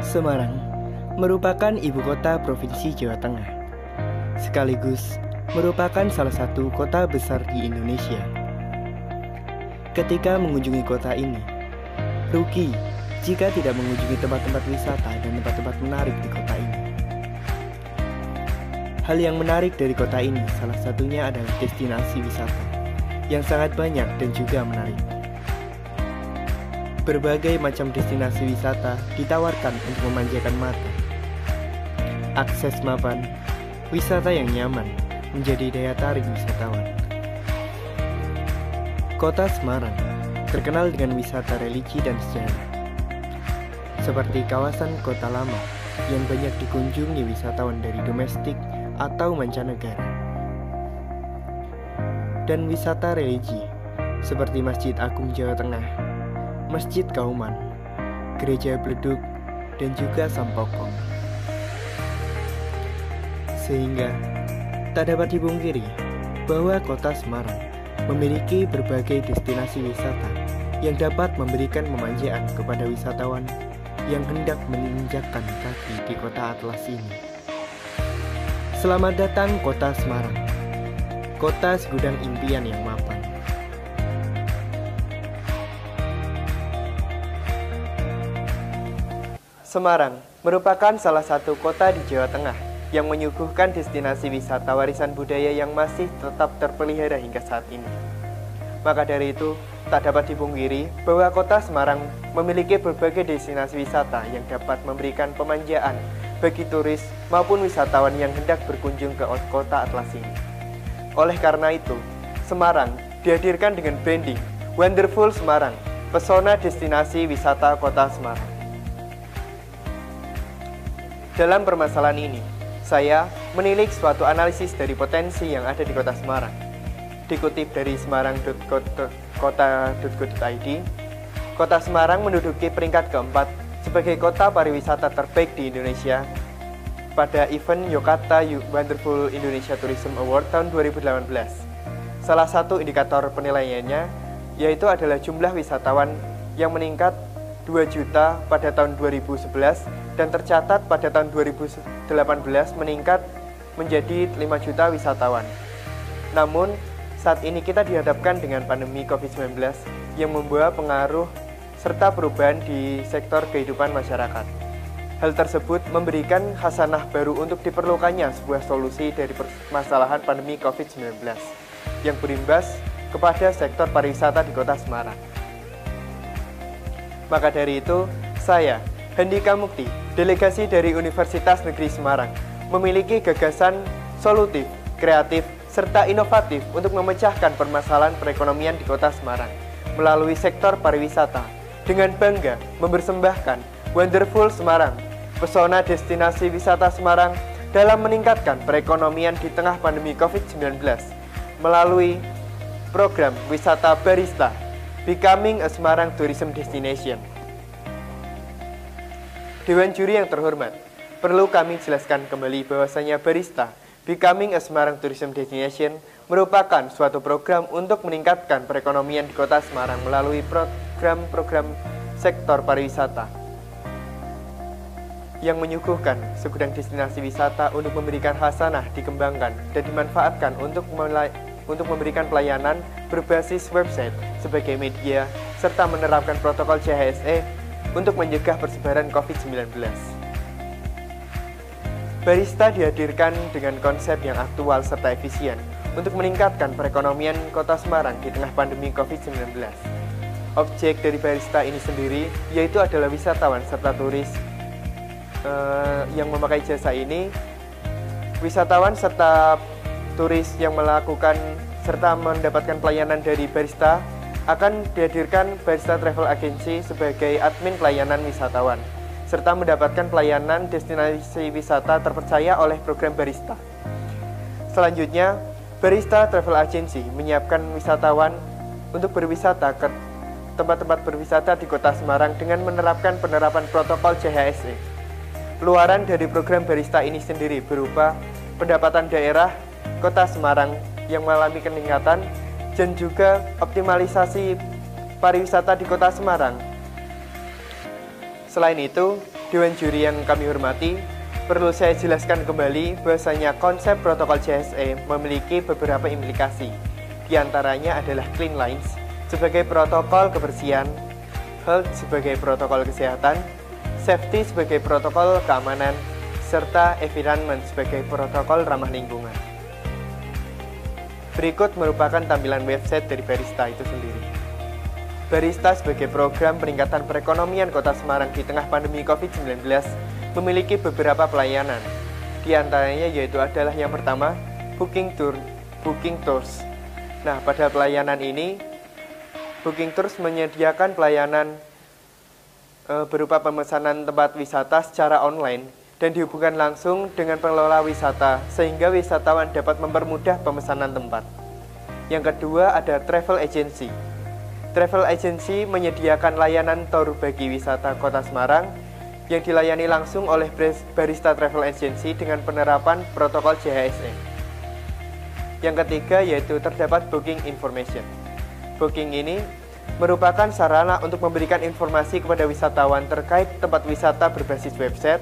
Semarang merupakan ibu kota Provinsi Jawa Tengah, sekaligus merupakan salah satu kota besar di Indonesia. Ketika mengunjungi kota ini, rugi jika tidak mengunjungi tempat-tempat wisata dan tempat-tempat menarik di kota ini. Hal yang menarik dari kota ini salah satunya adalah destinasi wisata yang sangat banyak dan juga menarik. Berbagai macam destinasi wisata ditawarkan untuk memanjakan mata. Akses mapan, wisata yang nyaman menjadi daya tarik wisatawan. Kota Semarang terkenal dengan wisata religi dan sejarah, seperti kawasan Kota Lama yang banyak dikunjungi wisatawan dari domestik atau mancanegara, dan wisata religi seperti Masjid Agung Jawa Tengah, Masjid Kauman, Gereja Bledug, dan juga Sampokong. Sehingga tak dapat dipungkiri bahwa kota Semarang memiliki berbagai destinasi wisata yang dapat memberikan pemanjaan kepada wisatawan yang hendak menginjakkan kaki di kota atlas ini. Selamat datang kota Semarang, kota segudang impian yang mapan. Semarang merupakan salah satu kota di Jawa Tengah yang menyuguhkan destinasi wisata warisan budaya yang masih tetap terpelihara hingga saat ini. Maka dari itu, tak dapat dipungkiri bahwa kota Semarang memiliki berbagai destinasi wisata yang dapat memberikan pemanjaan bagi turis maupun wisatawan yang hendak berkunjung ke kota atlas ini. Oleh karena itu, Semarang dihadirkan dengan branding Wonderful Semarang, pesona destinasi wisata kota Semarang. Dalam permasalahan ini, saya menilik suatu analisis dari potensi yang ada di kota Semarang. Dikutip dari semarang.kota.go.id, kota Semarang menduduki peringkat keempat sebagai kota pariwisata terbaik di Indonesia pada event Yogyakarta Wonderful Indonesia Tourism Award tahun 2018. Salah satu indikator penilaiannya yaitu adalah jumlah wisatawan yang meningkat 2 juta pada tahun 2011 dan tercatat pada tahun 2018 meningkat menjadi 5 juta wisatawan. Namun, saat ini kita dihadapkan dengan pandemi COVID-19 yang membawa pengaruh serta perubahan di sektor kehidupan masyarakat. Hal tersebut memberikan khasanah baru untuk diperlukannya sebuah solusi dari permasalahan pandemi COVID-19 yang berimbas kepada sektor pariwisata di kota Semarang. Maka dari itu, saya, Handika Mukti, delegasi dari Universitas Negeri Semarang, memiliki gagasan solutif, kreatif, serta inovatif untuk memecahkan permasalahan perekonomian di kota Semarang melalui sektor pariwisata dengan bangga mempersembahkan Wonderful Semarang, pesona destinasi wisata Semarang dalam meningkatkan perekonomian di tengah pandemi COVID-19 melalui program wisata barista Becoming a Semarang Tourism Destination. Dewan juri yang terhormat, perlu kami jelaskan kembali bahwasanya barista Becoming a Semarang Tourism Destination merupakan suatu program untuk meningkatkan perekonomian di kota Semarang melalui program-program sektor pariwisata yang menyuguhkan segudang destinasi wisata untuk memberikan khasanah dikembangkan dan dimanfaatkan untuk memberikan pelayanan berbasis website sebagai media serta menerapkan protokol CHSE untuk mencegah persebaran COVID-19. Barista dihadirkan dengan konsep yang aktual serta efisien untuk meningkatkan perekonomian kota Semarang di tengah pandemi COVID-19. Objek dari barista ini sendiri yaitu adalah wisatawan serta turis yang memakai jasa ini. Wisatawan serta turis yang melakukan serta mendapatkan pelayanan dari barista akan dihadirkan Barista Travel Agency sebagai admin pelayanan wisatawan serta mendapatkan pelayanan destinasi wisata terpercaya oleh program barista. Selanjutnya, Barista Travel Agency menyiapkan wisatawan untuk berwisata ke tempat-tempat berwisata di kota Semarang dengan menerapkan penerapan protokol CHSE. Luaran dari program barista ini sendiri berupa pendapatan daerah kota Semarang yang mengalami peningkatan dan juga optimalisasi pariwisata di kota Semarang. Selain itu, Dewan Juri yang kami hormati, perlu saya jelaskan kembali bahwasanya konsep protokol JSE memiliki beberapa implikasi. Di antaranya adalah clean lines sebagai protokol kebersihan, health sebagai protokol kesehatan, safety sebagai protokol keamanan, serta environment sebagai protokol ramah lingkungan. Berikut merupakan tampilan website dari Barista itu sendiri. Barista sebagai program peningkatan perekonomian Kota Semarang di tengah pandemi COVID-19 memiliki beberapa pelayanan. Di antaranya yaitu adalah yang pertama, booking tours. Nah, pada pelayanan ini, booking tours menyediakan pelayanan berupa pemesanan tempat wisata secara online dan dihubungkan langsung dengan pengelola wisata sehingga wisatawan dapat mempermudah pemesanan tempat. Yang kedua ada travel agency. Travel agency menyediakan layanan tour bagi wisata Kota Semarang yang dilayani langsung oleh Barista Travel Agency dengan penerapan protokol JHSE. Yang ketiga yaitu terdapat booking information. Booking ini merupakan sarana untuk memberikan informasi kepada wisatawan terkait tempat wisata berbasis website.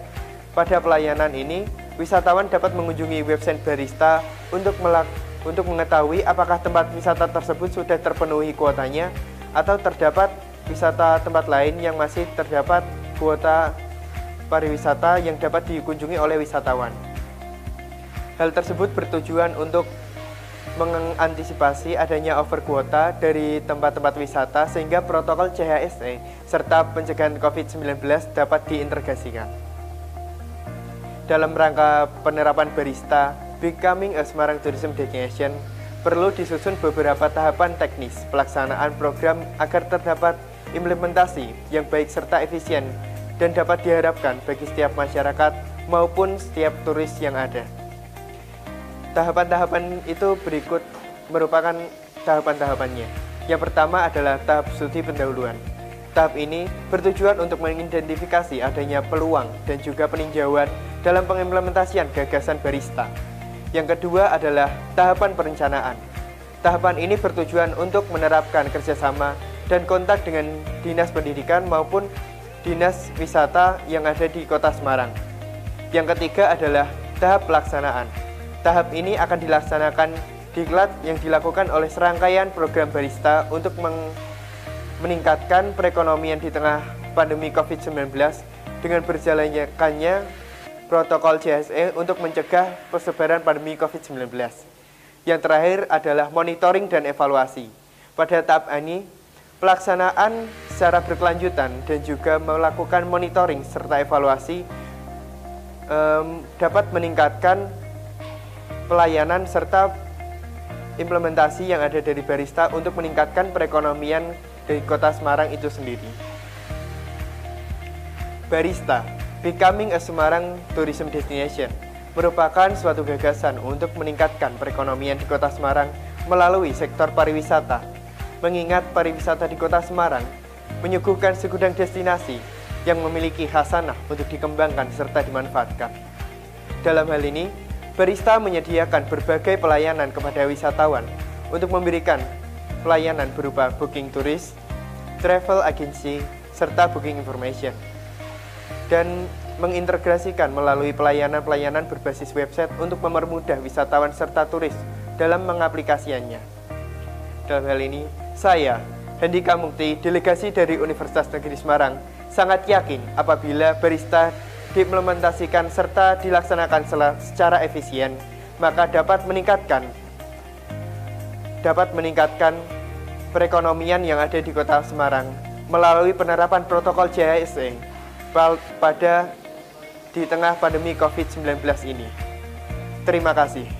Pada pelayanan ini, wisatawan dapat mengunjungi website Barista untuk mengetahui apakah tempat wisata tersebut sudah terpenuhi kuotanya atau terdapat wisata tempat lain yang masih terdapat kuota pariwisata yang dapat dikunjungi oleh wisatawan. Hal tersebut bertujuan untuk mengantisipasi adanya over kuota dari tempat-tempat wisata sehingga protokol JHSE serta pencegahan COVID-19 dapat diintegrasikan. Dalam rangka penerapan Barista Becoming a Semarang Tourism Destination, perlu disusun beberapa tahapan teknis pelaksanaan program agar terdapat implementasi yang baik serta efisien dan dapat diharapkan bagi setiap masyarakat maupun setiap turis yang ada. Tahapan-tahapan itu berikut merupakan tahapan-tahapannya. Yang pertama adalah tahap studi pendahuluan. Tahap ini bertujuan untuk mengidentifikasi adanya peluang dan juga peninjauan dalam pengimplementasian gagasan Barista. Yang kedua adalah tahapan perencanaan. Tahapan ini bertujuan untuk menerapkan kerjasama dan kontak dengan Dinas Pendidikan maupun Dinas Wisata yang ada di Kota Semarang. Yang ketiga adalah tahap pelaksanaan. Tahap ini akan dilaksanakan diklat yang dilakukan oleh serangkaian program Barista untuk meningkatkan perekonomian di tengah pandemi COVID-19 dengan berjalannya protokol JSE untuk mencegah persebaran pandemi COVID-19. Yang terakhir adalah monitoring dan evaluasi. Pada tahap ini, pelaksanaan secara berkelanjutan dan juga melakukan monitoring serta evaluasi dapat meningkatkan pelayanan serta implementasi yang ada dari Barista untuk meningkatkan perekonomian dari Kota Semarang itu sendiri. Barista Becoming a Semarang Tourism Destination merupakan suatu gagasan untuk meningkatkan perekonomian di Kota Semarang melalui sektor pariwisata. Mengingat pariwisata di Kota Semarang menyuguhkan segudang destinasi yang memiliki khasanah untuk dikembangkan serta dimanfaatkan. Dalam hal ini, Barista menyediakan berbagai pelayanan kepada wisatawan untuk memberikan pelayanan berupa booking turis, travel agency, serta booking information, dan mengintegrasikan melalui pelayanan-pelayanan berbasis website untuk mempermudah wisatawan serta turis dalam mengaplikasikannya. Dalam hal ini, saya, Handika Mukti, delegasi dari Universitas Negeri Semarang, sangat yakin apabila Barista diimplementasikan serta dilaksanakan secara efisien, maka dapat meningkatkan perekonomian yang ada di Kota Semarang melalui penerapan protokol JHSE di tengah pandemi COVID-19 ini. Terima kasih.